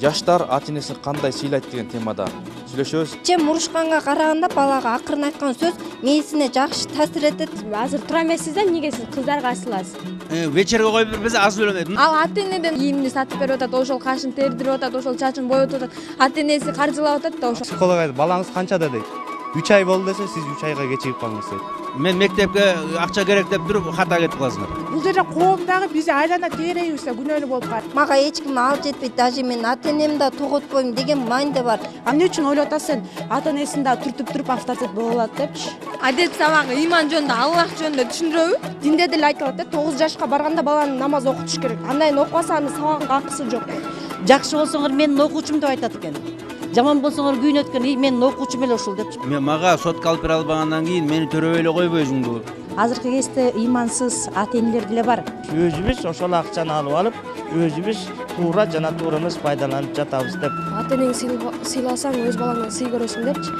жаштар ата энесин кандай сыйлайт деген темада сүйлөшөбүз. Чем урушканга караганда балага акырын айткан сөз мээсине жакшы таасир этет. Азыр тура эмессиз да, эмнеге сиз кыздарга асыласыз? Вечерге коюп бербесе аз бөлөнөт. Ал ата энеден кийимди сатып берип атат, ошол кашын тердирип атат, ошол чачын боетип атат. Ата энеси каржылап атат да ошол. Психолог айтат, балаңыз канчада дейт. 3 ай болду десе, сиз 3 айга кечигип калыңыз дейт. Мен мектепке акча керек деп туруп хата кетип каласыңар. Бул жерде коомдагы биз айлана теерейбиз да күнөөлүү болуп калат. Мага эч ким алып жетпейт, даже мен ата энемди да тоготпойм деген майнда бар. Эмне үчүн ойлоп атасың, ата энесин да түртүп туруп авторитет боло алат депчи. Адет сабагы иман жөнүндө, Аллах жөнүндө түшүндүрөбү? Динде деле айтылат да, 9 жашка барганда баланы намаз окутуш керек. Андайын окубаса анын сабагынга акысы жок. Жакшы болсоңор менин окуучум деп айтат экен. Жаман болсоңор күйүнөт экен, менин окуучум эле ушул депчи. Мен мага сотко алып бере албагандан кийин мени төрөбөй эле койбойсуңбу? Азыркы кезде имансыз ата энелер деле бар. Өзүбүз ошол акчаны алып алып, өзүбүз туура жана туура эмес пайдаланып жатабыз деп. Ата энеңди сыйласаң өз балаңдан сый көрөсүң депчи.